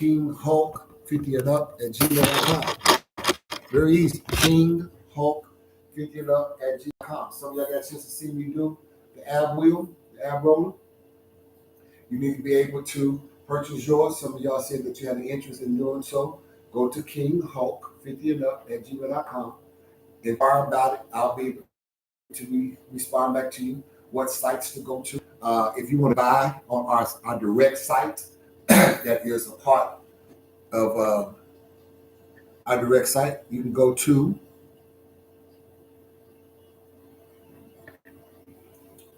King Hulk 50 and up at gmail.com. Very easy. King Hulk 50 and up at gmail.com. Some of y'all got a chance to see me do the ab wheel, the ab roller. You need to be able to purchase yours. Some of y'all said that you had an interest in doing so. Go to King Hulk 50 and up at gmail.com. Inquire about it. I'll be able to respond back to you what sites to go to. If you want to buy on our direct site, that is a part of our direct site, you can go to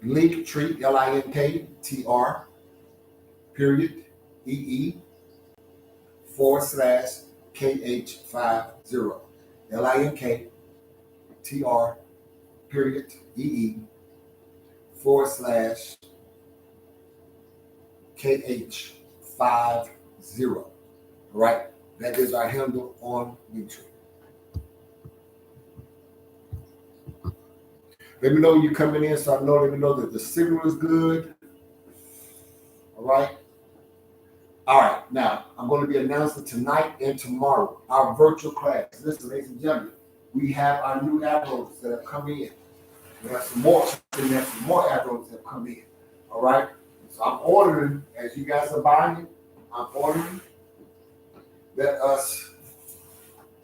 Linktree, LINKTR, period, EE, /KH50, LINKTR, period, EE, /KH50. All right, that is our handle on Linktree. Let me know when you're coming in, so let me know that the signal is good. All right. All right. Now, I'm going to be announcing tonight and tomorrow our virtual class. Listen, ladies and gentlemen, we have our new arrows that have come in. We have some more arrows that have come in. All right. So I'm ordering, as you guys are buying it, I'm ordering that us,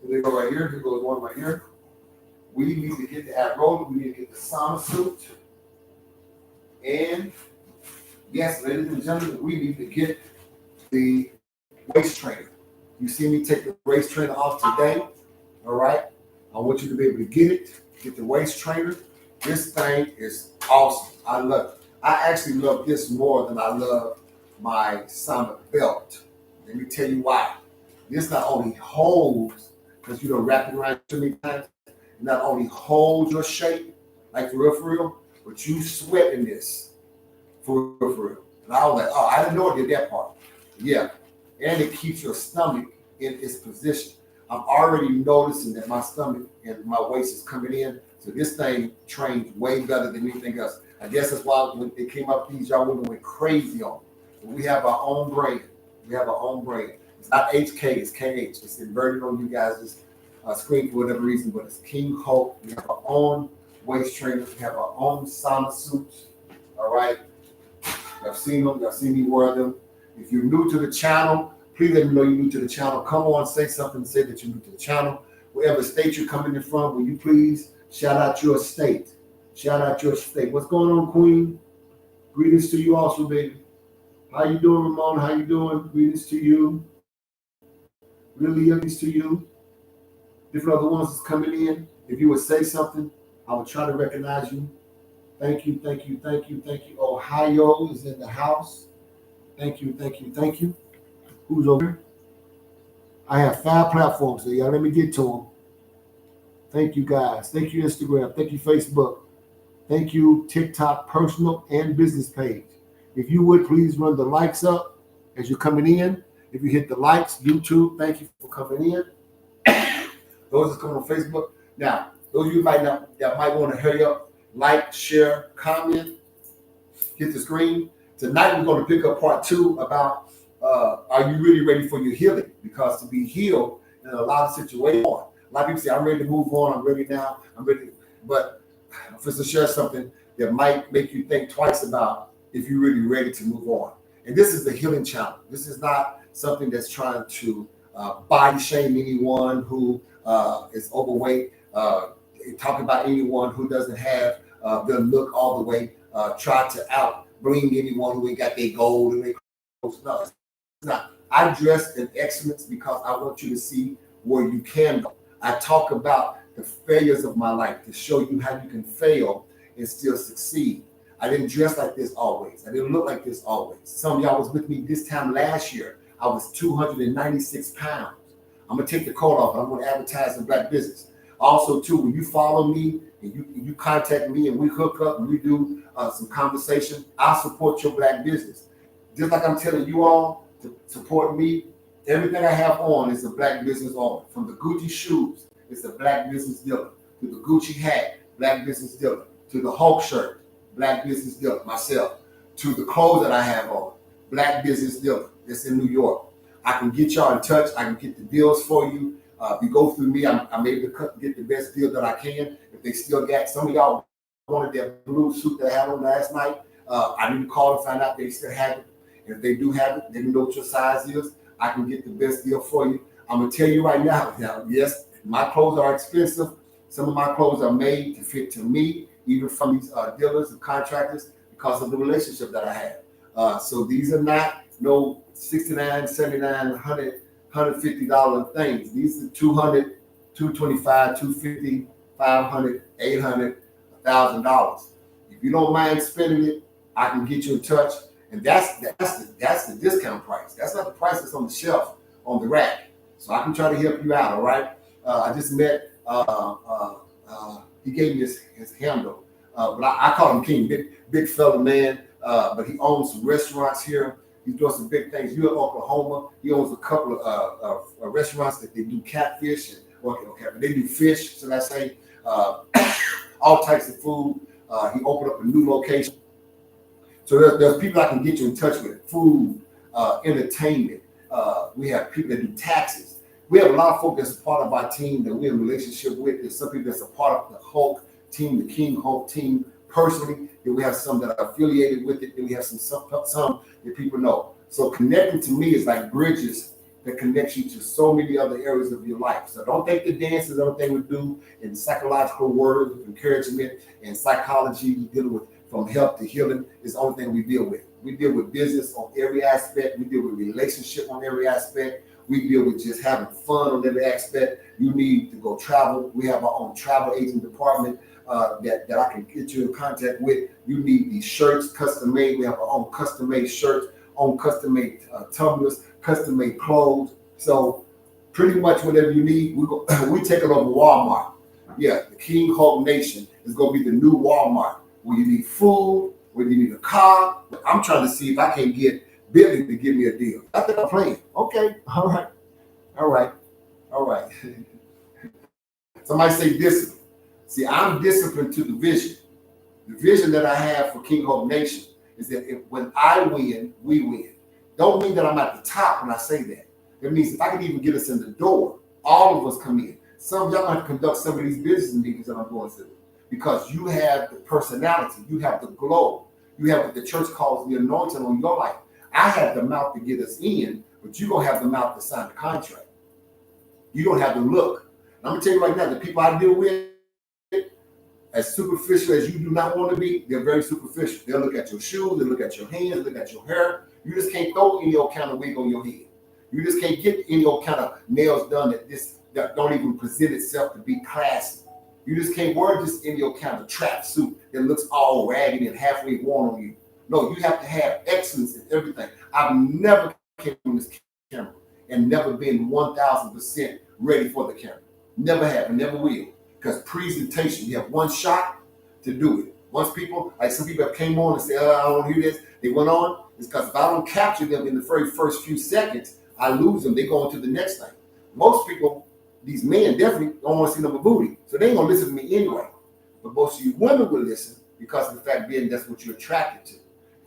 they go right here, here goes one right here. We need to get the ab roller, we need to get the sauna suit. And yes, ladies and gentlemen, we need to get the waist trainer. You see me take the waist trainer off today. All right. I want you to be able to get the waist trainer. This thing is awesome. I love it. I actually love this more than I love my sauna belt. Let me tell you why. This not only holds, because you don't wrap it around too many times, not only holds your shape, like for real, but you sweat in this, for real. And I was like, oh, I didn't know it did that part. Yeah, and it keeps your stomach in its position. I'm already noticing that my stomach and my waist is coming in, so this thing trains way better than anything else. I guess that's why when it came up, these y'all women went crazy on it. But we have our own brand. It's not HK, it's KH. It's inverted on you guys' screen for whatever reason, but it's King Hulk. We have our own waist trainers. We have our own sauna suits. All right. Y'all seen them. Y'all seen me wear them. If you're new to the channel, please let me know you're new to the channel. Come on, say something. Say that you're new to the channel. Whatever state you're coming in from, will you please shout out your state? Shout out your state. What's going on, Queen? Greetings to you also, baby. How you doing, Ramon? How you doing? Greetings to you. Really, greetings to you. Different other ones that's coming in. If you would say something, I would try to recognize you. Thank you. Ohio is in the house. Thank you. Who's over here? I have 5 platforms, so y'all let me get to them. Thank you, guys. Thank you, Instagram. Thank you, Facebook. Thank you, TikTok, personal and business page. If you would, please run the likes up as you're coming in. If you hit the likes, YouTube, thank you for coming in. Those that come on Facebook. Now, those of you that might want to hurry up, like, share, comment, hit the screen. Tonight, we're going to pick up part 2 about are you really ready for your healing? Because to be healed in a lot of situations, a lot of people say, I'm ready to move on. I'm ready now. I'm ready. But I'm supposed to share something that might make you think twice about if you're really ready to move on. And this is the healing channel. This is not something that's trying to body shame anyone who is overweight, talk about anyone who doesn't have the look all the way, try to outbring anyone who ain't got their gold and their clothes. No, it's not. I dress in excellence because I want you to see where you can go. I talk about the failures of my life to show you how you can fail and still succeed. I didn't dress like this always. I didn't look like this always. Some of y'all was with me this time last year. I was 296 pounds. I'm going to take the coat off. I'm going to advertise in Black business. Also, too, when you follow me and you contact me and we hook up and we do some conversation, I'll support your Black business. Just like I'm telling you all to support me, everything I have on is a Black business on. From the Gucci shoes, it's a Black business dealer. To the Gucci hat, Black business dealer. To the Hulk shirt, Black business dealer, myself. To the clothes that I have on, Black business dealer. It's in New York. I can get y'all in touch. I can get the deals for you. If you go through me, I'm able to get the best deal that I can. If they still got some of y'all wanted that blue suit that I had on last night, I need to call and find out they still have it. And if they do have it, let me know what your size is. I can get the best deal for you. I'm gonna tell you right now. Now, yes, my clothes are expensive. Some of my clothes are made to fit to me, even from these dealers and contractors, because of the relationship that I have. So these are not no $69, $79, $100, $150 things. These are $200, $225, $250, $500, $800, $1,000. If you don't mind spending it, I can get you in touch. And that's the discount price. That's not the price that's on the shelf on the rack. So I can try to help you out. All right. I just met. He gave me his handle, but I call him King, big fella man. But he owns some restaurants here. He's doing some big things. You're in Oklahoma. He owns a couple of restaurants that they do catfish and they do fish. So I say all types of food. He opened up a new location. So there's people I can get you in touch with. Food, entertainment. We have people that do taxes. We have a lot of folks that's a part of our team that we're in a relationship with. There's some people that's a part of the Hulk team, the King Hulk team personally. Then we have some that are affiliated with it. Then we have some that people know. So connecting to me is like bridges that connects you to so many other areas of your life. So don't think the dance is everything we do in psychological words of encouragement and psychology dealing with from health to healing is the only thing we deal with. We deal with business on every aspect. We deal with relationship on every aspect. We deal with just having fun on every aspect. You need to go travel. We have our own travel agent department that I can get you in contact with. You need these shirts custom made. We have our own custom made shirts, own custom made tumblers, custom made clothes. So pretty much whatever you need, we take it over Walmart. Yeah, the King Hulk Nation is going to be the new Walmart. Where you need food, where you need a car. I'm trying to see if I can get Billy to give me a deal. I think I'm playing. Okay, all right. Somebody say discipline. See, I'm disciplined to the vision. The vision that I have for King Hulk Nation is that when I win, we win. Don't mean that I'm at the top when I say that. It means if I can even get us in the door, all of us come in. Some of y'all have to conduct some of these business meetings that I'm going through. Because you have the personality, you have the glow, you have what the church calls the anointing on your life. I have the mouth to get us in, but you don't have the mouth to sign the contract. You don't have the look. And I'm gonna tell you right now, the people I deal with, as superficial as you do not want to be, they're very superficial. They'll look at your shoes, they'll look at your hands, look at your hair. You just can't throw any old kind of wig on your head. You just can't get any old kind of nails done that don't even present itself to be classy. You just can't wear just any old kind of trap suit that looks all raggedy and halfway worn on you. No, you have to have excellence in everything. I've never came on this camera and never been 1,000% ready for the camera. Never have and never will. Because presentation, you have one shot to do it. Once people, like some people have came on and said, I don't want to hear this. They went on. It's because if I don't capture them in the very first few seconds, I lose them. They go on to the next thing. Most people, these men definitely don't want to see number booty. So they ain't going to listen to me anyway. But most of you women will listen because of the fact being that's what you're attracted to.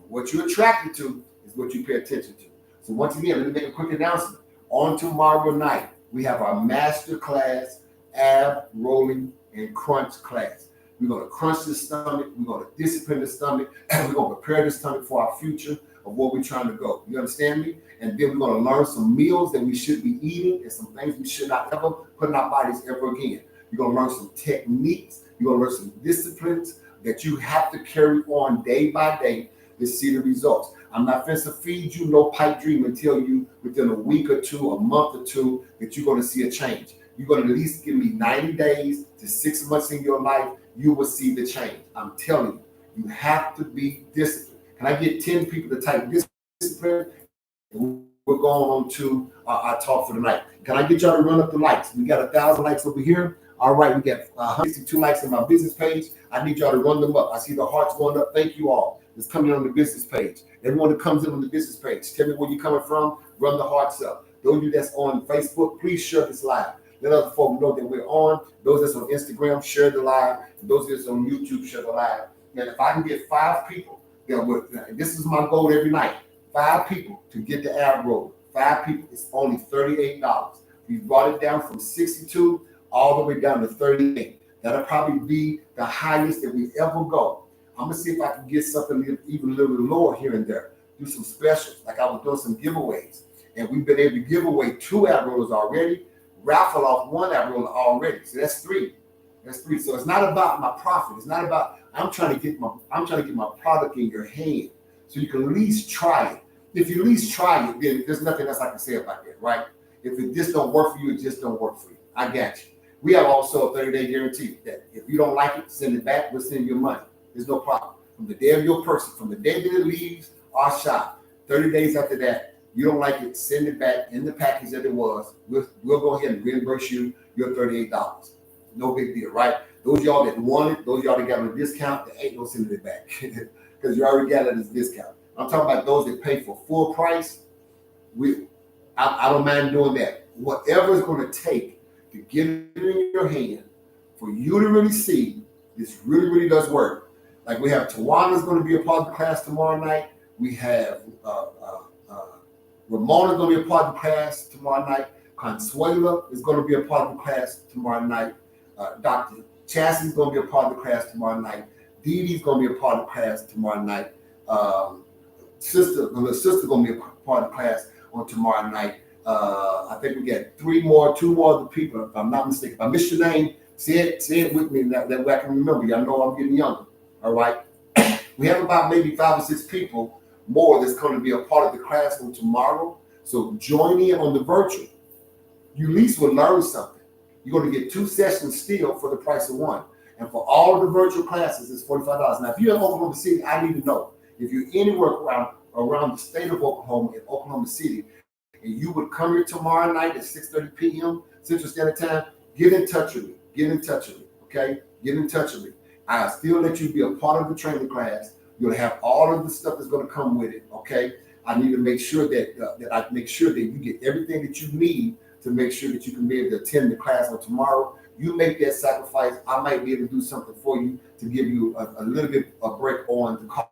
What you're attracted to is what you pay attention to. So once again, let me make a quick announcement. On tomorrow night, we have our master class, ab, rolling, and crunch class. We're going to crunch the stomach. We're going to discipline the stomach. And we're going to prepare the stomach for our future of where we're trying to go. You understand me? And then we're going to learn some meals that we should be eating and some things we should not ever put in our bodies ever again. You're going to learn some techniques. You're going to learn some disciplines that you have to carry on day by day to see the results. I'm not going to feed you no pipe dream and tell you within a week or two, a month or two, that you're going to see a change. You're going to at least give me 90 days to 6 months in your life. You will see the change. I'm telling you, you have to be disciplined. Can I get 10 people to type discipline? We're going on to our talk for the night. Can I get y'all to run up the likes? We got 1,000 likes over here. All right, we got 162 likes on my business page. I need y'all to run them up. I see the hearts going up. Thank you all. It's coming on the business page. Everyone that comes in on the business page, tell me where you're coming from. Run the hearts up. Those of you that's on Facebook, please share this live. Let other folks know that we're on. Those that's on Instagram, share the live. And those that's on YouTube, share the live. And if I can get 5 people, this is my goal every night. 5 people to get the ab roll. 5 people, it's only $38. We brought it down from 62 all the way down to 38. That'll probably be the highest that we ever go. I'm gonna see if I can get something even a little lower here and there. Do some specials, like I was doing some giveaways, and we've been able to give away 2 ab rollers already, raffle off 1 ab roller already. So that's 3. That's 3. So it's not about my profit. It's not about I'm trying to get my product in your hand, so you can at least try it. If you at least try it, then there's nothing else I can say about that, right? If it just don't work for you, it just don't work for you. I got you. We have also a 30-day guarantee that if you don't like it, send it back. We'll send you your money. There's no problem. From the day of your person, from the day that it leaves our shop, 30 days after that, you don't like it, send it back in the package that it was. We'll go ahead and reimburse you your $38. No big deal, right? Those y'all that want it, those y'all that got a discount, they ain't gonna send it back because you already got it as a discount. I'm talking about those that pay for full price. I don't mind doing that. Whatever it's going to take to get it in your hand for you to really see this really, really does work. Like we have Tawana's going to be a part of the class tomorrow night. We have Ramona's going to be a part of the class tomorrow night. Consuela is going to be a part of the class tomorrow night. Dr. Chassie's going to be a part of the class tomorrow night. Dee Dee's going to be a part of the class tomorrow night. The little sister going to be a part of the class on tomorrow night. I think we got 2 more other people, if I'm not mistaken. If I missed your name, say it with me that way I can remember. Y'all know I'm getting younger. All right. We have about maybe 5 or 6 people more that's going to be a part of the class on tomorrow. So join in on the virtual. You at least will learn something. You're going to get 2 sessions still for the price of 1. And for all of the virtual classes, it's $45. Now, if you're in Oklahoma City, I need to know. If you're anywhere around the state of Oklahoma, in Oklahoma City, and you would come here tomorrow night at 6:30 p.m. Central Standard Time, get in touch with me. Get in touch with me, okay? Get in touch with me. I'll still let you be a part of the training class. You'll have all of the stuff that's going to come with it, okay? I need to make sure that you get everything that you need to make sure that you can be able to attend the class on tomorrow. You make that sacrifice. I might be able to do something for you to give you a little bit of break on the cost.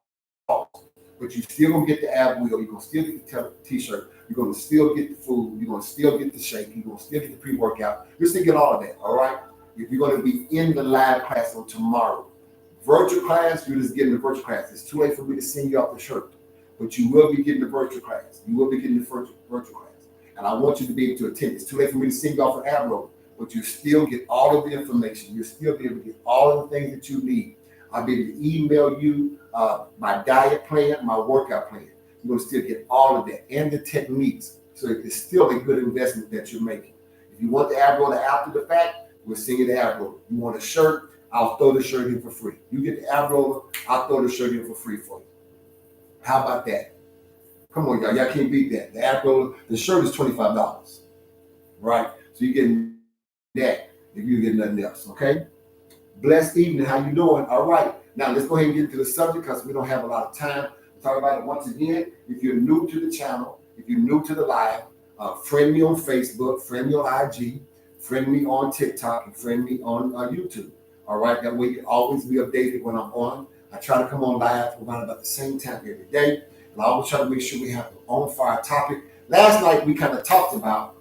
But you still gonna get the ab wheel. You're gonna still get the t-shirt. You're gonna still get the food. You're gonna still get the shake. You're gonna still get the pre-workout. You're still get all of that. All right. If you're gonna be in the live class on tomorrow, virtual class, you're just getting the virtual class. It's too late for me to send you off the shirt, but you will be getting the virtual class. You will be getting the virtual class, and I want you to be able to attend. It's too late for me to send you off an ab roll, but you still get all of the information. You'll still be able to get all of the things that you need. I'll be able to email you my diet plan, my workout plan. You're going to still get all of that and the techniques. So it's still a good investment that you're making. If you want the ab roller after the fact, we'll send you the ab roller. You want a shirt, I'll throw the shirt in for free. You get the ab roller, I'll throw the shirt in for free for you. How about that? Come on, y'all. Y'all can't beat that. The ab roller, the shirt is $25. Right? So you're getting that if you get nothing else, okay? Blessed evening. How you doing? All right. Now let's go ahead and get into the subject because we don't have a lot of time to talk about it. Once again, if you're new to the channel, if you're new to the live, friend me on Facebook, friend me on IG, friend me on TikTok, and friend me on YouTube. All right. That way you can always be updated when I'm on. I try to come on live around about the same time every day. And I always try to make sure we have an on-fire topic. Last night we kind of talked about,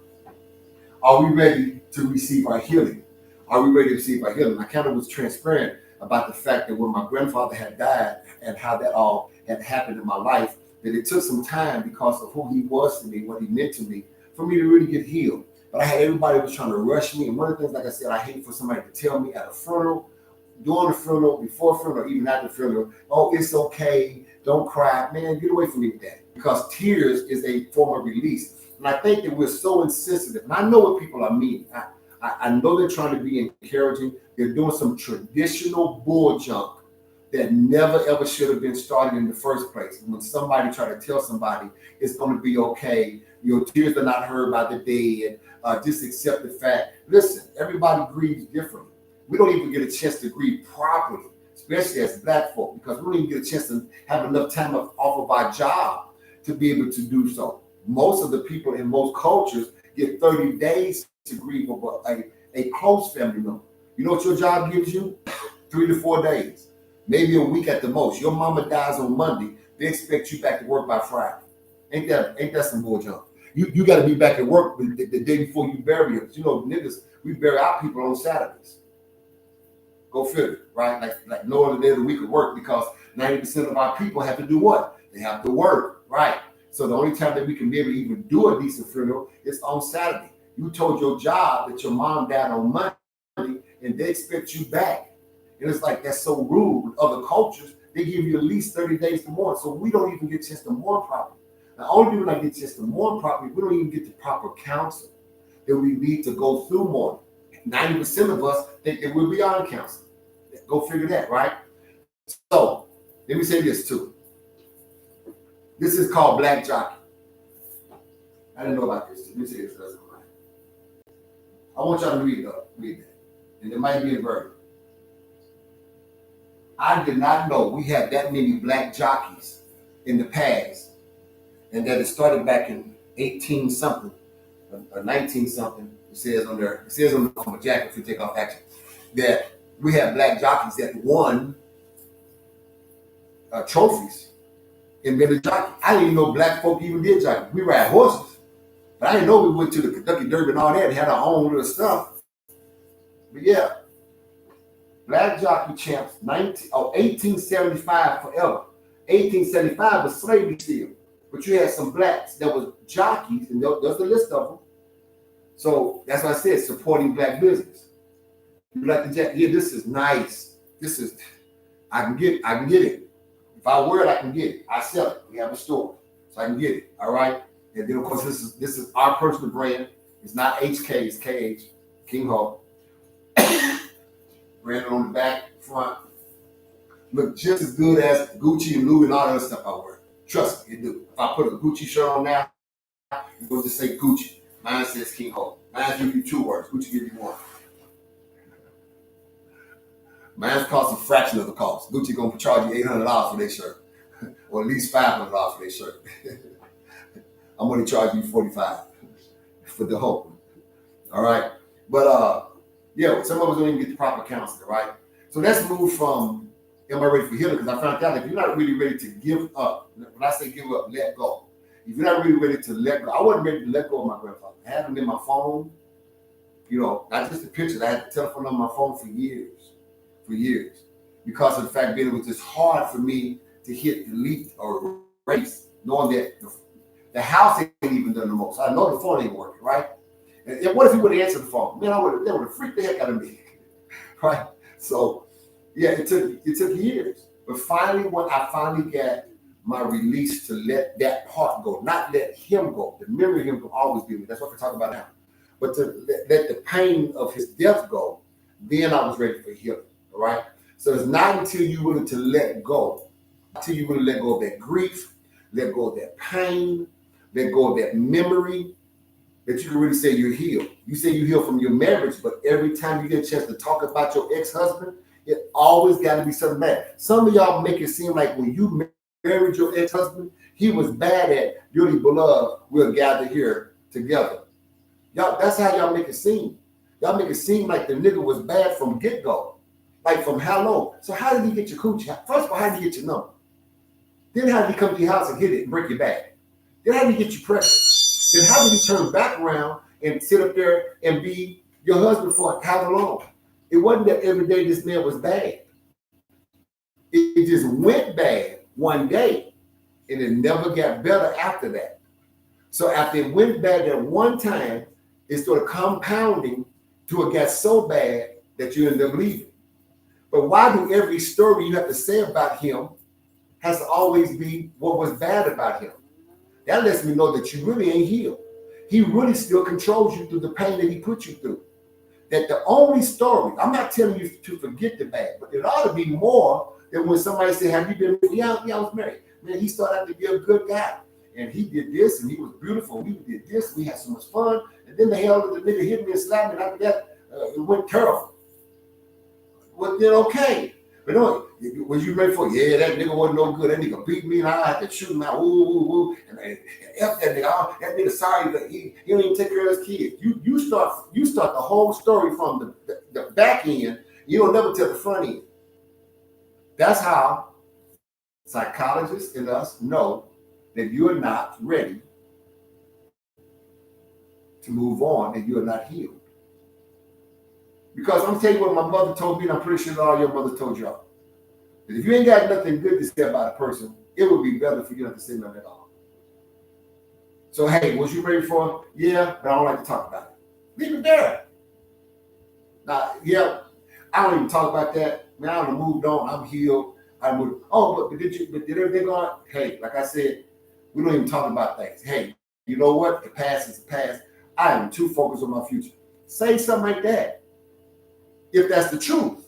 are we ready to receive our healing? Are we ready to receive our healing? I kind of was transparent about the fact that when my grandfather had died and how that all had happened in my life, that it took some time because of who he was to me, what he meant to me, for me to really get healed. But I had everybody was trying to rush me. And one of the things, like I said, I hate for somebody to tell me at a funeral, during the funeral, before funeral, or even after the funeral, oh, it's okay, don't cry. Man, get away from me with that. Because tears is a form of release. And I think that we're so insensitive. And I know what people are meaning. I know they're trying to be encouraging. They're doing some traditional bull junk that never ever should have been started in the first place. When somebody try to tell somebody it's going to be okay, your tears are not heard by the dead, just accept the fact. Listen, everybody grieves differently. We don't even get a chance to grieve properly, especially as Black folk, because we don't even get a chance to have enough time off of our job to be able to do so. Most of the people in most cultures get 30 days to grieve over a close family member. You know what your job gives you? 3 to 4 days, maybe a week at the most. Your mama dies on Monday, they expect you back to work by Friday. Ain't that some bull junk? You got to be back at work the day before you bury us. You know, niggas, we bury our people on Saturdays. Go figure, right? Like no other day of the week of work, because 90% of our people have to do what? They have to work, right? So the only time that we can be able to even do a decent funeral is on Saturday. You told your job that your mom died on Monday, and they expect you back. And it's like, that's so rude. With other cultures, they give you at least 30 days to mourn. So we don't even get a chance to mourn properly. Not only do we not get a chance to mourn properly, we don't even get the proper counsel that we need to go through mourning. 90% of us think that we're beyond counsel. Go figure that, right? So let me say this too. This is called Black Jockey. I didn't know about this. Let me say this. I want y'all to read that. And it might be a version. I did not know we had that many black jockeys in the past, and that it started back in 18 something or 19 something. It says on there. It says on my jacket if you take off action that we have black jockeys that won trophies in being a jockey. I didn't even know black folk even did jockey. We ride horses, but I didn't know we went to the Kentucky Derby and all that and had our own little stuff. But yeah, black jockey champs 1875 forever. 1875 was slavery still, but you had some blacks that was jockeys, and there's a list of them. So that's why I said supporting black business. You like the jacket? Yeah, this is nice. This is, I can get it. If I wear it, I can get it. I sell it. We have a store, so I can get it. All right. And then of course this is our personal brand. It's not HK, it's KH, King Ho. Branded on the back, front. Look just as good as Gucci and Louis and all that other stuff I wear. Trust me, it do. If I put a Gucci shirt on now, it's going to just say Gucci. Mine says King Ho. Mine give you 2 words. Gucci give you 1. Mine's cost a fraction of the cost. Gucci gonna charge you $800 for their shirt, or at least $500 for their shirt. I'm gonna charge you $45 for the whole. All right, but yeah, some of us don't even get the proper counseling, right? So let's move from am I ready for healing? Because I found out if you're not really ready to give up, when I say give up, let go. If you're not really ready to let go, I wasn't ready to let go of my grandfather. I had him in my phone, you know, not just the pictures. I had the telephone on my phone for years. Because of the fact that it was just hard for me to hit delete or erase, knowing that the house ain't even done the most. I know the phone ain't working, right? And what if he would have answered the phone? Man, that would have freaked the heck out of me, right? So, yeah, it took years. But finally, when I finally got my release to let that part go, not let him go. The memory of him will always be with me. That's what we're talking about now. But to let the pain of his death go, then I was ready for healing. All right. So it's not until you're willing to let go, until you're willing to let go of that grief, let go of that pain, let go of that memory, that you can really say you're healed. You say you healed from your marriage, but every time you get a chance to talk about your ex-husband, it always got to be something bad. Some of y'all make it seem like when you married your ex-husband, he was bad at dearly beloved, we'll gather here together. Y'all, that's how y'all make it seem. Y'all make it seem like the nigga was bad from get-go. Like from how long? So how did he get your coochie? First of all, how did he get your number? Then how did he come to your house and hit it and break your back? Then how did he get you pregnant? Then how did he turn back around and sit up there and be your husband for how long? It wasn't that every day this man was bad. It just went bad one day, and it never got better after that. So after it went bad that one time, it started compounding till it got so bad that you ended up leaving. But why do every story you have to say about him has to always be what was bad about him? That lets me know that you really ain't healed. He really still controls you through the pain that he put you through. That the only story, I'm not telling you to forget the bad, but it ought to be more than when somebody said, have you been married? Yeah, I was married. Man, he started out to be a good guy. And he did this, and he was beautiful. We did this, we had so much fun. And then the hell of the nigga hit me and slapped me, and after that, it went terrible. Well, then okay. But no, was you ready for? Yeah, that nigga wasn't no good. That nigga beat me, and I had to shoot him out. Ooh. And F that nigga. Oh, that nigga sorry that he don't even take care of his kids. You start the whole story from the back end. You don't never tell the front end. That's how psychologists and us know that you're not ready to move on and you're not healed. Because I'm telling you what my mother told me, and I'm pretty sure all your mother told y'all. That if you ain't got nothing good to say about a person, it would be better for you not to say nothing at all. So, hey, was you ready for it? Yeah, but I don't like to talk about it. Leave it there. Now, yeah, I don't even talk about that. Man, I done moved on. I'm healed. I moved. Oh, but did everything go on? Hey, like I said, we don't even talk about things. Hey, you know what? The past is the past. I am too focused on my future. Say something like that. If that's the truth.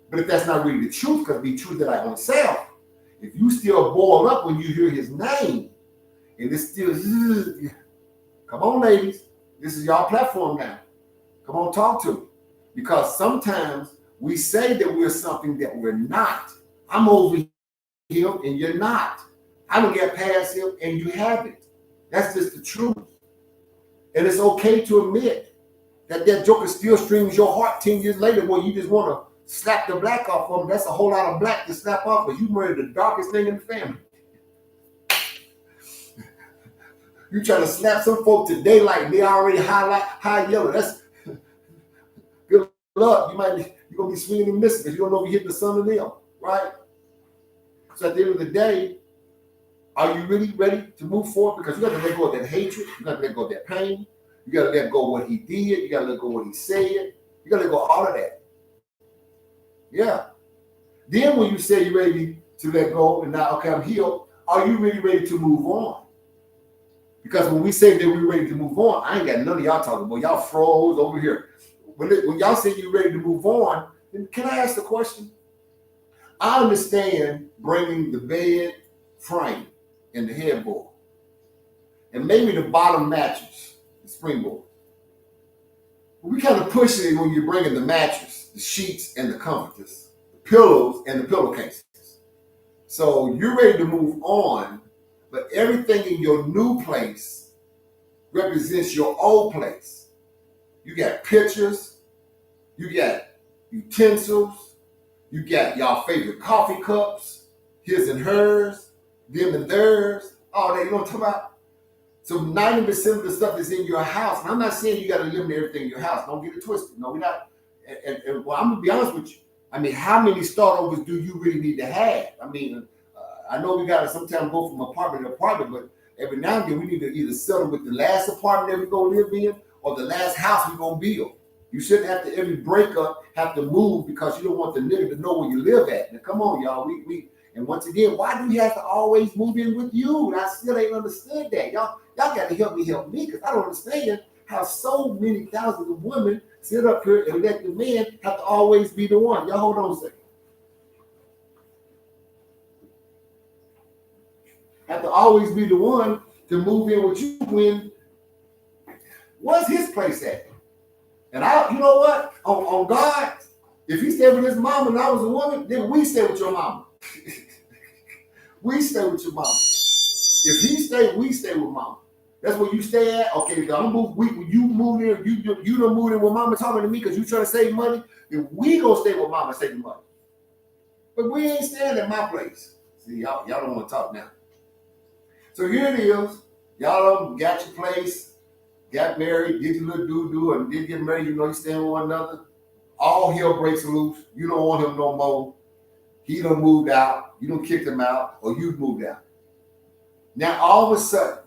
But if that's not really the truth, because be true to thy own self, if you still boil up when you hear his name, and it's still, come on, ladies. This is y'all platform now. Come on, talk to me. Because sometimes we say that we're something that we're not. I'm over him and you're not. I don't get past him and you haven't. That's just the truth. And it's okay to admit that joker still strings your heart 10 years later when you just want to slap the black off of him. That's a whole lot of black to slap off, but you murdered the darkest thing in the family. You try to slap some folk today like they already high yellow. That's good luck. You're gonna be swinging and missing because you don't know if you're hitting the sun or them, right? So at the end of the day, are you really ready to move forward? Because you got to let go of that hatred, you got to let go of that pain, you got to let go of what he did, you got to let go of what he said, you got to let go of all of that. Yeah. Then when you say you're ready to let go and now, okay, I'm healed, are you really ready to move on? Because when we say that we're ready to move on, I ain't got none of y'all talking about. Y'all froze over here. When y'all say you're ready to move on, then can I ask the question? I understand bringing the bed frame and the headboard, and maybe the bottom mattress, the springboard. We kind of push it when you're bringing the mattress, the sheets, and the comforters, the pillows, and the pillowcases. So you're ready to move on, but everything in your new place represents your old place. You got pictures, you got utensils, you got y'all favorite coffee cups, his and hers, them and theirs, all that. You know what I'm talking about? So 90% of the stuff is in your house. And I'm not saying you got to eliminate everything in your house. Don't get it twisted. No, we're not. And well, I'm going to be honest with you. I mean, how many startovers do you really need to have? I mean, I know we got to sometimes go from apartment to apartment, but every now and then we need to either settle with the last apartment that we're going to live in or the last house we're going to build. You shouldn't have to, every breakup, have to move because you don't want the nigga to know where you live at. Now, come on, y'all. And once again, why do we have to always move in with you? And I still ain't understood that. Y'all got to help me, because I don't understand how so many thousands of women sit up here and let the man have to always be the one. Y'all hold on a second. Have to always be the one to move in with you when, where's his place at? And you know what? On God, if he stayed with his mama and I was a woman, then we stay with your mama. We stay with your mama. If he stay, we stay with mama. That's where you stay at. Okay, you move in, you don't move in with mama talking to me because you trying to save money, then we gonna stay with mama saving money. But we ain't staying at my place. See, y'all don't want to talk now. So here it is. Y'all got your place, got married, did your little doo-doo, and did get married. You know you stand with one another. All hell breaks loose. You don't want him no more. He done moved out. You done kicked him out, or you moved out. Now, all of a sudden,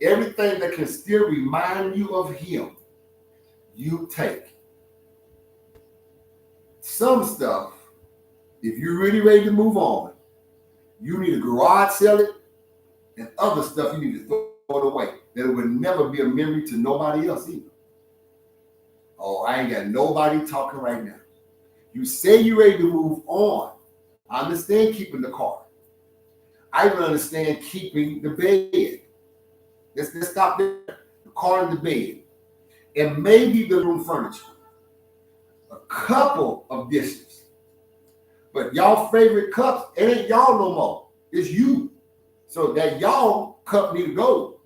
everything that can still remind you of him, you take. Some stuff, if you're really ready to move on, you need to garage sell it, and other stuff you need to throw it away. That it would never be a memory to nobody else either. Oh, I ain't got nobody talking right now. You say you're ready to move on. I understand keeping the car. I even understand keeping the bed. Let's stop there. The car and the bed. And maybe the room furniture. A couple of dishes. But y'all favorite cups, it ain't y'all no more. It's you. So that y'all cup need to go.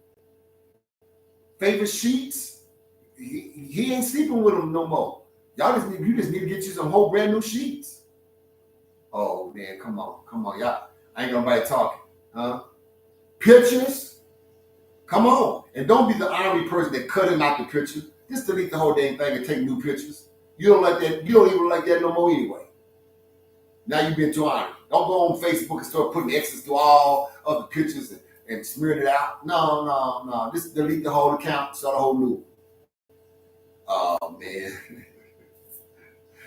Favorite sheets, he ain't sleeping with them no more. You just need to get you some whole brand new sheets. Oh man, come on, y'all. I ain't got nobody talking, huh? Pictures, Come on. And don't be the army person that cut him out the picture. Just delete the whole dang thing and take new pictures. You don't like that. You don't even like that no more anyway. Now you've been too army. Don't go on Facebook and start putting X's to all of the pictures and smearing it out. No. Just delete the whole account, start a whole new. Oh, man.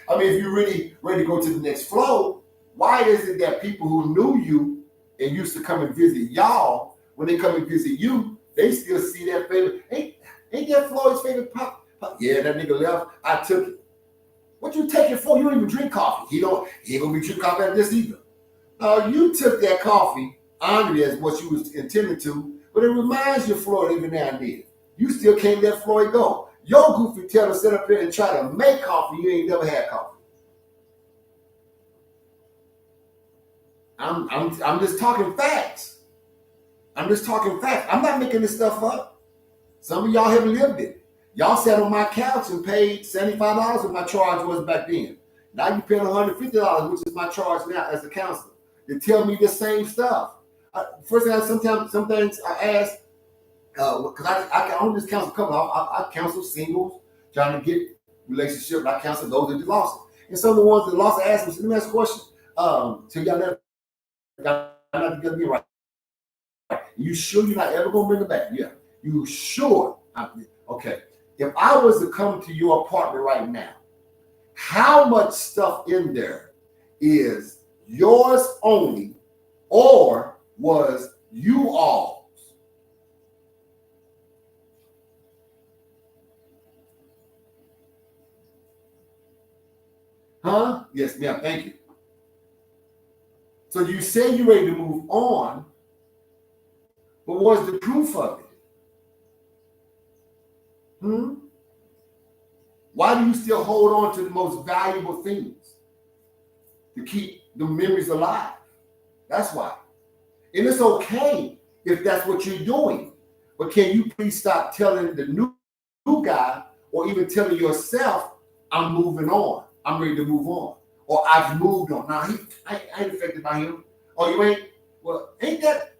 I mean, if you're really ready to go to the next flow, why is it that people who knew you and used to come and visit y'all, when they come and visit you, they still see that favorite? Ain't that Floyd's favorite pop? Yeah, that nigga left. I took it. What you take it for? You don't even drink coffee. He ain't gonna be drinking coffee after this either. You took that coffee, honored it as what you was intended to, but it reminds you of Floyd even now and then. You still can't let Floyd go. Your goofy tail to sit up here and try to make coffee. You ain't never had coffee. I'm just talking facts. I'm not making this stuff up. Some of y'all have lived it. Y'all sat on my couch and paid $75 what my charge was back then. Now you paying $150, which is my charge now as a counselor. They tell me the same stuff. First thing, sometimes I ask, because I don't just counsel couples. I counsel singles trying to get relationships. I counsel those that lost it. And some of the ones that lost it ask me, let me ask a question. So y'all not together me right. You sure you're not ever gonna bring it back? Yeah. You sure? Okay. If I was to come to your apartment right now, how much stuff in there is yours only, or was you all's? Huh? Yes, ma'am. Thank you. So you say you're ready to move on, but what's the proof of it? Why do you still hold on to the most valuable things to keep the memories alive? That's why. And it's okay if that's what you're doing. But can you please stop telling the new guy, or even telling yourself, I'm moving on. I'm ready to move on. Or I've moved on. Now, I ain't affected by him. Oh, you ain't? Well, ain't that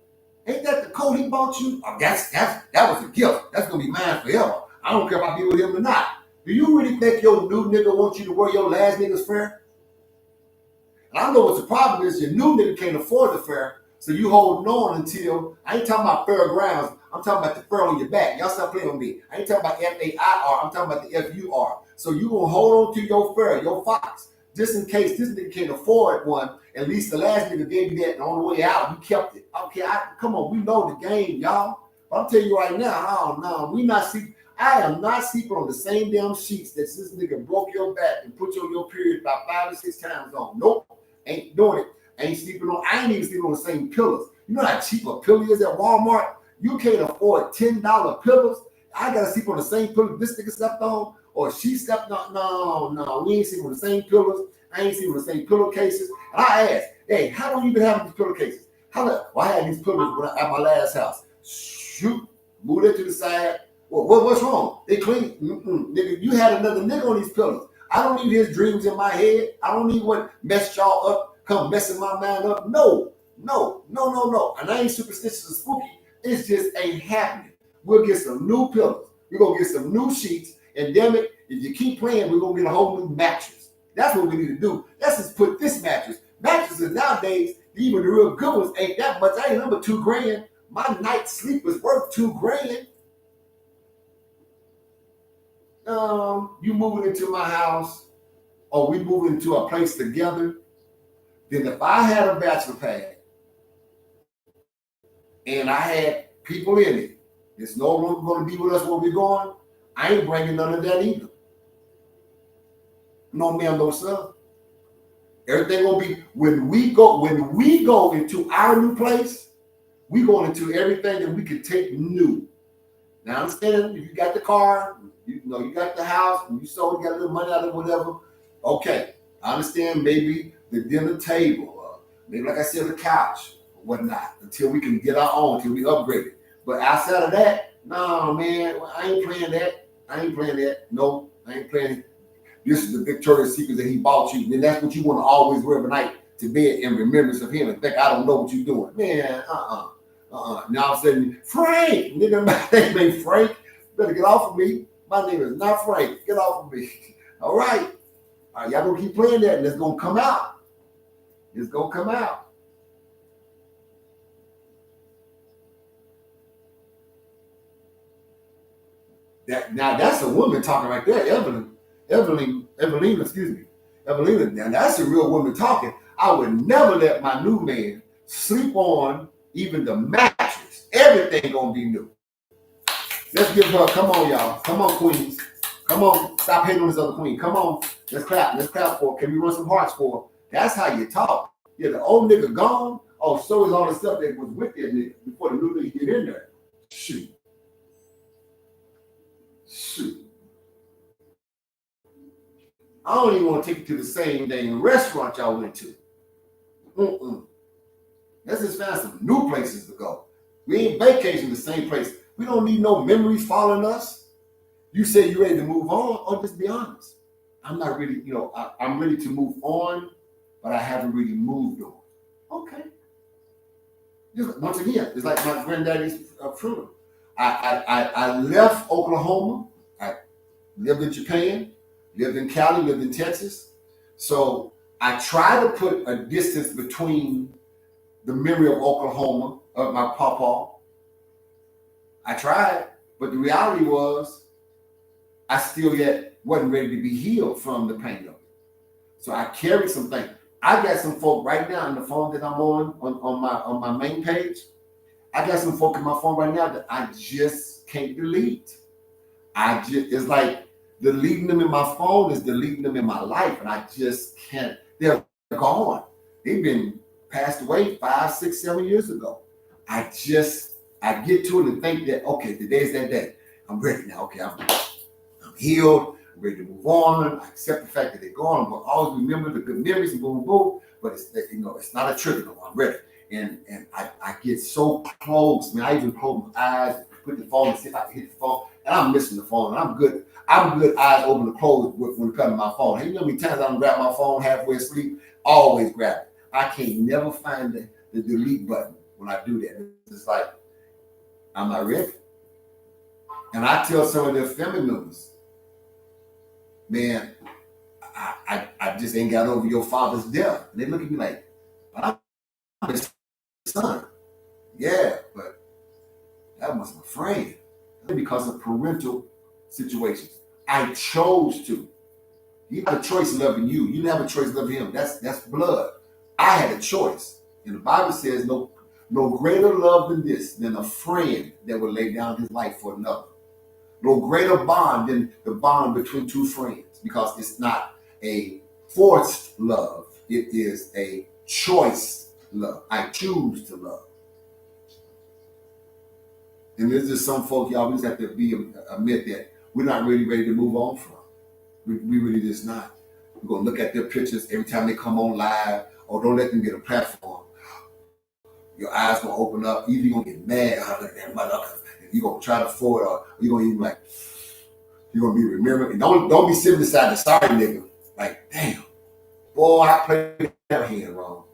the coat he bought you? Oh, that was a gift. That's gonna be mine forever. I don't care if I be with him or not. Do you really think your new nigga wants you to wear your last nigga's fur? And I know what the problem is. Your new nigga can't afford the fur, so you holding on until, I ain't talking about fur grounds. I'm talking about the fur on your back. Y'all stop playing with me. I ain't talking about FAIR. I'm talking about the FUR. So you gonna hold on to your fur, your fox, just in case this nigga can't afford one. At least the last nigga gave you that, and on the way out, you kept it. Okay, come on, we know the game, y'all. But I'm telling you right now, I am not sleeping on the same damn sheets that this nigga broke your back and put your period about 5 or 6 times on. Nope, ain't doing it. I ain't even sleeping on the same pillows. You know how cheap a pillow is at Walmart? You can't afford $10 pillows. I gotta sleep on the same pillow this nigga slept on, or she slept on. No, we ain't sleeping on the same pillows. I ain't sleeping on the same pillowcases. And I asked, hey, how long you been having these pillowcases? Well, I had these pillows at my last house. Shoot, move it to the side. Well, what's wrong? They clean. Nigga, you had another nigga on these pillows. I don't need his dreams in my head. I don't need what messed y'all up, come messing my mind up. No. And I ain't superstitious or spooky. It just ain't happening. We'll get some new pillows. We're going to get some new sheets. And damn it, if you keep playing, we're going to get a whole new mattress. That's what we need to do. Let's just put this mattress. Mattresses nowadays, even the real good ones, ain't that much. I ain't number $2,000. My night's sleep is worth $2,000. You moving into my house, or we moving into a place together, then if I had a bachelor pad and I had people in it, it's no longer going to be with us where we're going, I ain't bringing none of that either. No ma'am, no sir. Everything will be, when we go into our new place, we going into everything that we can take new. Now, understand, if you got the car, you got the house, and you sold, you got a little money out of whatever, okay. I understand maybe the dinner table, maybe like I said, the couch, or whatnot, until we can get our own, until we upgrade it. But outside of that, no, man, I ain't playing that. No, I ain't playing it. This is the Victoria's Secret that he bought you. Then that's what you want to always wear every night to bed in remembrance of him and think I don't know what you're doing. Man, Now all of a sudden, Frank, nigga, my name ain't Frank. Better get off of me. My name is not Frank. Get off of me. All right. All right, y'all gonna keep playing that, and it's gonna come out. It's gonna come out. Now that's a woman talking right there, Evelyn, excuse me. Evelina, now that's a real woman talking. I would never let my new man sleep on even the mattress. Everything gonna be new. Let's give her, come on, y'all. Come on, queens. Come on. Stop hating on this other queen. Come on. Let's clap. Let's clap for her. Can we run some hearts for her? That's how you talk. Yeah, the old nigga gone. Oh, so is all the stuff that was with that nigga before the new nigga get in there. Shoot. I don't even want to take you to the same dang restaurant y'all went to. Let's just find some new places to go. We ain't vacationing the same place. We don't need no memories following us. You say you're ready to move on, or just be honest. I'm not really, I'm ready to move on, but I haven't really moved on. Okay. Once again, it's like my granddaddy's funeral. I left Oklahoma. I lived in Japan, lived in Cali, lived in Texas. So I try to put a distance between the memory of Oklahoma, of my papa. I tried, but the reality was I still yet wasn't ready to be healed from the pain of it. So I carried some things. I got some folk right now on the phone that I'm on my main page. I got some folk in my phone right now that I just can't delete. It's like deleting them in my phone is deleting them in my life, and I just can't. They're gone. They've been passed away 5, 6, 7 years ago. I get to it and think that, okay, today's that day. I'm ready now. Okay, I'm healed. I'm ready to move on. I accept the fact that they're gone. I'm going to always remember the good memories and boom, boom. But it's not a trigger no more. I'm ready. And I get so close. Man, I even close my eyes, put the phone and see if I can hit the phone. And I'm missing the phone. And I'm good. I'm good eyes open to close when it comes to my phone. Hey, you know how many times I grab my phone halfway asleep? Always grab it. I can't never find the delete button when I do that. It's like, I'm not ready. And I tell some of their family members, man, I just ain't got over your father's death. And they look at me like, but I'm his son. Yeah, but that was my friend. Because of parental situations. I chose to. You have a choice loving you. You didn't have a choice loving him. That's blood. I had a choice. And the Bible says no greater love than this, than a friend that would lay down his life for another. No greater bond than the bond between two friends, because it's not a forced love. It is a choice love. I choose to love. And there's just some folk, y'all, we just have to admit that we're not really ready to move on from. We really just not. We're going to look at their pictures every time they come on live, or don't let them get a platform. Your eyes going to open up. Either you're going to get mad, look at that mother, you're going to try to forward, or you're going to even like, you're going to be remembering. And don't be sitting beside the sorry nigga. Like, damn, boy, I played that hand wrong.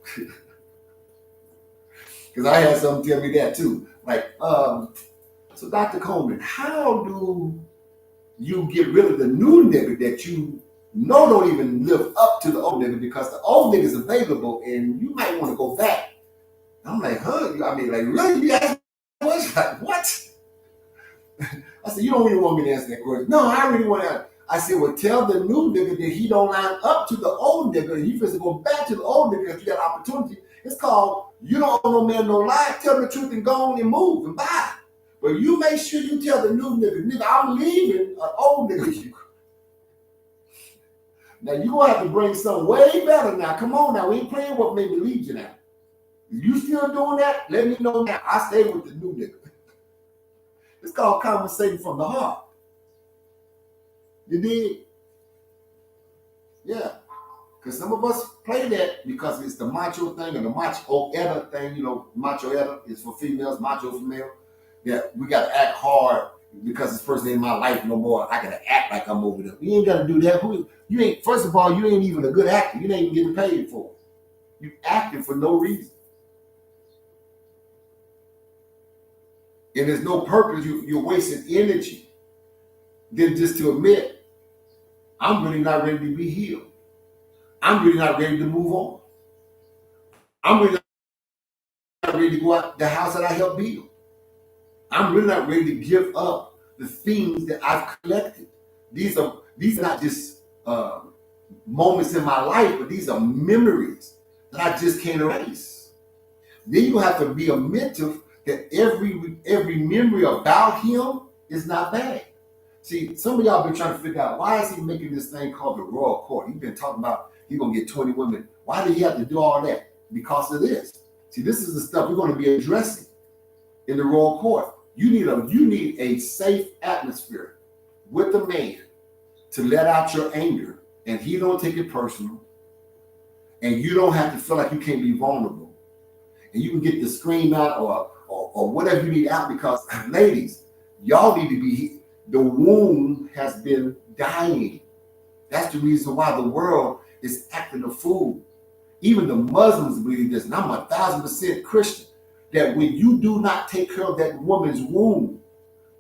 Because I had something tell me that too. Like, so Dr. Coleman, how do you get rid of the new nigga that you know don't even live up to the old nigga, because the old nigga is available and you might want to go back? I'm like, huh? I mean, like, really? You asked me? Like, what? I said, you don't really want me to answer that question. No, I really want to. I said, well, tell the new nigga that he don't line up to the old nigga, and he supposed to go back to the old nigga if you got opportunity. It's called, you don't owe no man no lie. Tell him the truth and go on and move and buy. But you make sure you tell the new nigga, I'm leaving an old nigga. Now, you're going to have to bring something way better now. Come on now. We ain't playing what made me leave you now. If you still doing that, let me know now. I stay with the new nigga. It's called conversating from the heart. You did? Yeah. Because some of us play that because it's the macho thing, or the macho edda thing. Macho edda is for females, macho for male. Yeah, we got to act hard because this person ain't in my life no more. I got to act like I'm over them. You ain't got to do that. You ain't. First of all, you ain't even a good actor. You ain't even getting paid for it. You acting for no reason. and there's no purpose, you're wasting energy, than just to admit, I'm really not ready to be healed. I'm really not ready to move on. I'm really not ready to go out the house that I helped build. I'm really not ready to give up the things that I've collected. These are not just moments in my life, but these are memories that I just can't erase. Then you have to be attentive that every memory about him is not bad. See, some of y'all been trying to figure out, why is he making this thing called the royal court? He's been talking about he's gonna get 20 women. Why did he have to do all that? Because of this. See, this is the stuff we're going to be addressing in the royal court. You need a safe atmosphere with the man to let out your anger, and he don't take it personal, and you don't have to feel like you can't be vulnerable, and you can get the scream out or whatever you need out, because ladies, y'all need to be. The womb has been dying. That's the reason why the world is acting a fool. Even the Muslims believe this, and I'm 1,000% Christian, that when you do not take care of that woman's womb,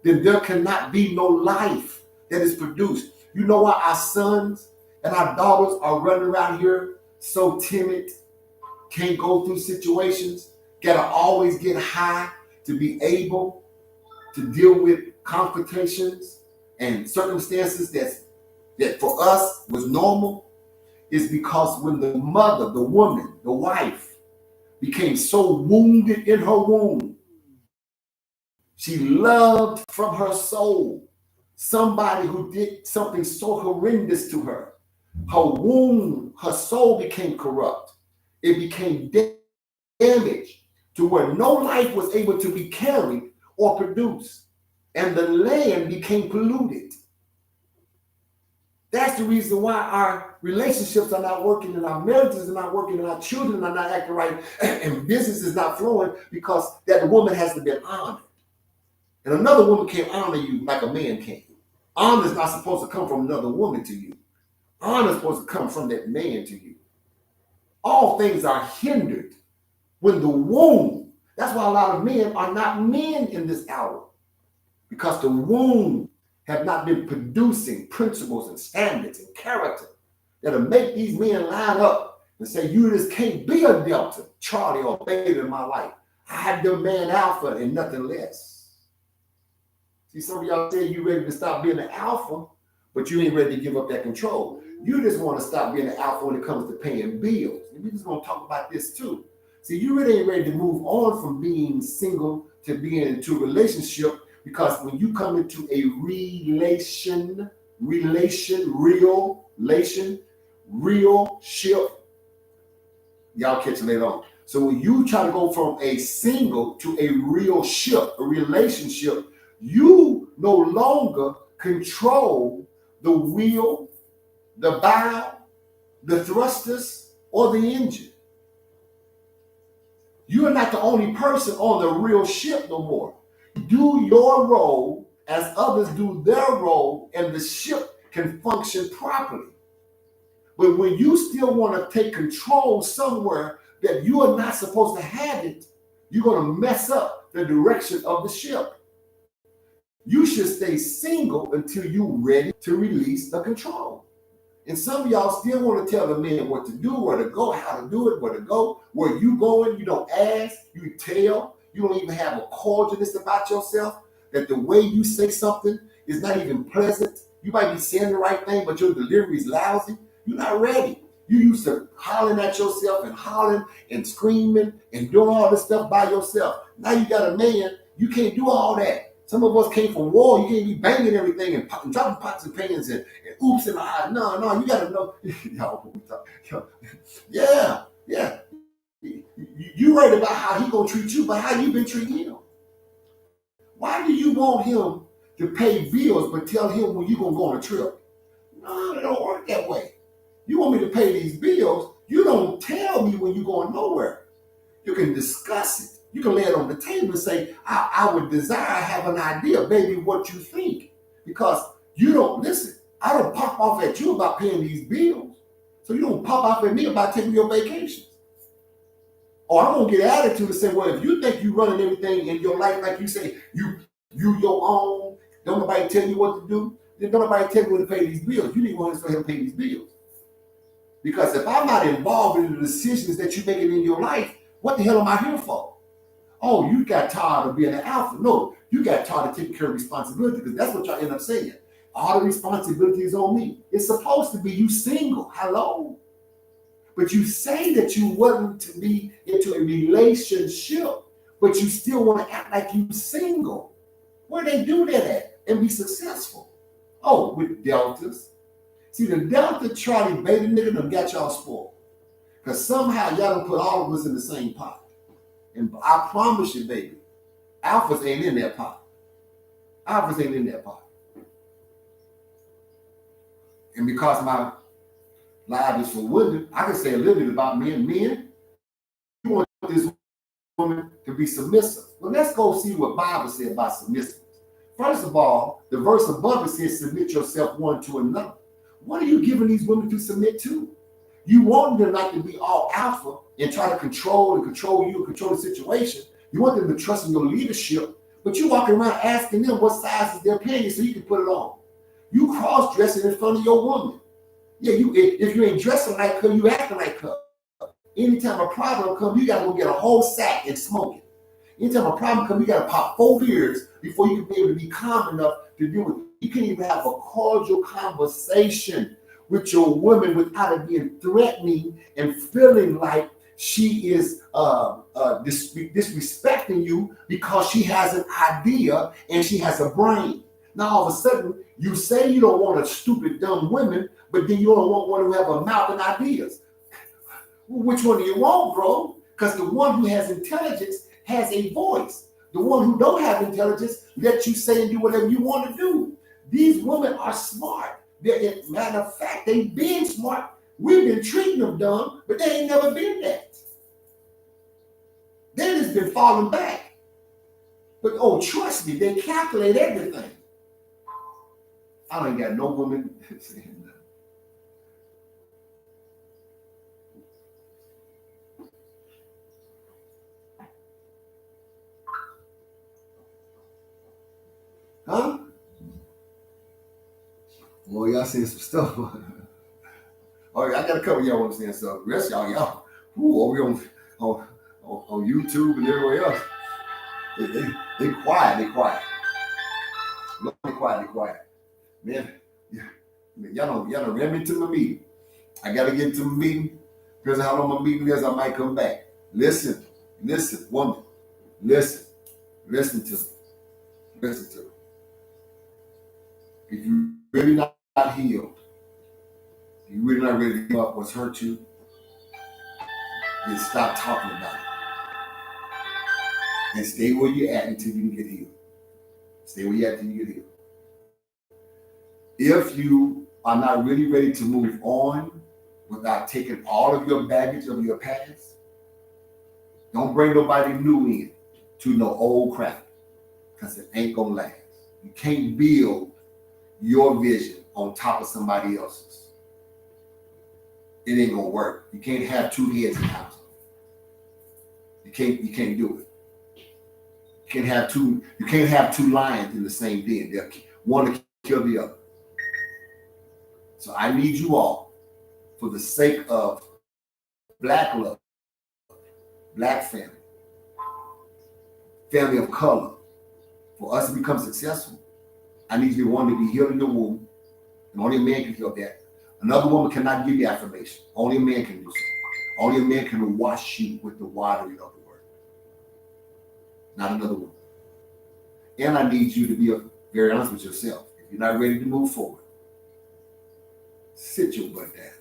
then there cannot be no life that is produced. You know why our sons and our daughters are running around here so timid, can't go through situations, gotta always get high to be able to deal with confrontations and circumstances that for us was normal, is because when the mother, the woman, the wife became so wounded in her womb, she loved from her soul somebody who did something so horrendous to her. Her womb, her soul became corrupt. It became damaged to where no life was able to be carried or produced, and the land became polluted. That's the reason why our relationships are not working, and our marriages are not working, and our children are not acting right, and business is not flowing, because that woman hasn't been honored. And another woman can't honor you like a man can. Honor is not supposed to come from another woman to you. Honor is supposed to come from that man to you. All things are hindered when the womb. That's why a lot of men are not men in this hour, because the womb have not been producing principles and standards and character that'll make these men line up and say, you just can't be a Delta, Charlie, or Beta in my life. I have the man alpha and nothing less. See, some of y'all say you ready to stop being an alpha, but you ain't ready to give up that control. You just want to stop being an alpha when it comes to paying bills. And we're just going to talk about this too. See, you really ain't ready to move on from being single to being into a relationship, because when you come into a real ship, y'all catch it later on. So when you try to go from a single to a real ship, a relationship, you no longer control the wheel, the bow, the thrusters, or the engine. You are not the only person on the real ship no more. Do your role as others do their role, and the ship can function properly. But when you still want to take control somewhere that you are not supposed to have it, you're going to mess up the direction of the ship. You should stay single until you're ready to release the control. And some of y'all still want to tell the men what to do, where to go, how to do it, where to go. Where you going, you don't ask, you tell. You don't even have a cordialness about yourself, that the way you say something is not even pleasant. You might be saying the right thing, but your delivery is lousy. You're not ready. You used to hollering at yourself and hollering and screaming and doing all this stuff by yourself. Now you got a man, you can't do all that. Some of us came from war. You can't be banging everything and dropping pots and pans and oops and ah. No, you got to know. Yeah. You worried about how he gonna treat you, but how you been treating him. Why do you want him to pay bills, but tell him when you gonna go on a trip? No, it don't work that way. You want me to pay these bills, you don't tell me when you're going nowhere. You can discuss it. You can lay it on the table and say, I would desire, have an idea, baby, what you think. Because you don't listen. I don't pop off at you about paying these bills. So you don't pop off at me about taking your vacations. Or I'm gonna get an attitude and say, well, if you think you running everything in your life like you say, you your own, don't nobody tell you what to do, then don't nobody tell you when to pay these bills. You need one to help pay these bills. Because if I'm not involved in the decisions that you're making in your life, what the hell am I here for? Oh, you got tired of being an alpha. No, you got tired of taking care of responsibility, because that's what y'all end up saying. All the responsibility is on me. It's supposed to be you single. Hello? But you say that you wasn't to be into a relationship, but you still want to act like you single. Where they do that at and be successful? Oh, with deltas. See, the delta Charlie beta nigga done got y'all spoiled. Because somehow y'all done put all of us in the same pot. And I promise you, baby, alphas ain't in that pot. Alphas ain't in that pot. And because my live is for women, I can say a little bit about men. Men, you want this woman to be submissive. Well, let's go see what Bible said about submissiveness. First of all, the verse above it says, submit yourself one to another. What are you giving these women to submit to? You want them not to be all alpha and try to control you and control the situation. You want them to trust in your leadership, but you walking around asking them what size is their panties so you can put it on. You cross-dressing in front of your woman. Yeah, if you ain't dressing like her, you acting like her. Anytime a problem comes, you gotta go get a whole sack and smoke it. Anytime a problem comes, you gotta pop 4 beers before you can be able to be calm enough to deal with it. You can't even have a cordial conversation with your woman without it being threatening and feeling like she is disrespecting you because she has an idea and she has a brain. Now all of a sudden, you say you don't want a stupid, dumb woman, but then you don't want one who have a mouth and ideas. Which one do you want, bro? Because the one who has intelligence has a voice. The one who don't have intelligence lets you say and do whatever you want to do. These women are smart. Matter of fact, they've been smart. We've been treating them dumb, but they ain't never been that. They just been falling back. But oh, trust me, they calculate everything. I ain't got no woman saying that. Huh? Well, y'all saying some stuff. Oh, I got a couple of y'all understand stuff. The rest of y'all, over on YouTube and everywhere else. They quiet. They quiet. Man, y'all don't ran me to my meeting. I gotta get to my meeting because how long my meeting is, I might come back. Listen, woman, listen to me. Listen to me. If you really not healed, if you really not ready to give up what's hurt you, then stop talking about it. And stay where you're at until you can get healed. Stay where you're at until you get healed. If you are not really ready to move on without taking all of your baggage of your past, don't bring nobody new in to no old crap, because it ain't gonna last. You can't build your vision on top of somebody else's. It ain't gonna work. You can't have 2 heads in the house. You can't do it. You can't have two lions in the same den. One to kill the other. So I need you all, for the sake of Black love, Black family of color, for us to become successful, I need you to want to be healed in your womb, and only a man can heal that. Another woman cannot give you affirmation. Only a man can do so. Only a man can wash you with the watering of the word. Not another woman. And I need you to be very honest with yourself. If you're not ready to move forward, sit your butt down.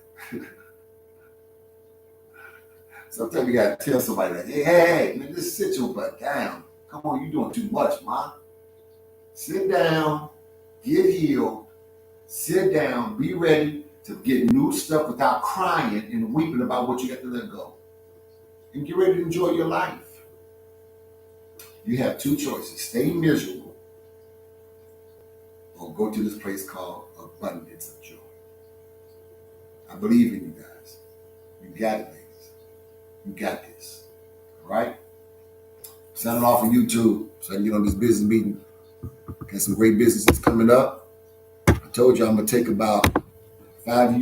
Sometimes you gotta tell somebody that, hey, man, just sit your butt down. Come on, you're doing too much, man. Sit down, get healed, sit down, be ready to get new stuff without crying and weeping about what you got to let go. And get ready to enjoy your life. You have 2 choices: stay miserable or go to this place called abundance of joy. I believe in you guys. You got it, ladies. You got this. right? Signing off on YouTube so I can get on this business meeting. Got some great businesses coming up. I told you I'm gonna take about 5 years.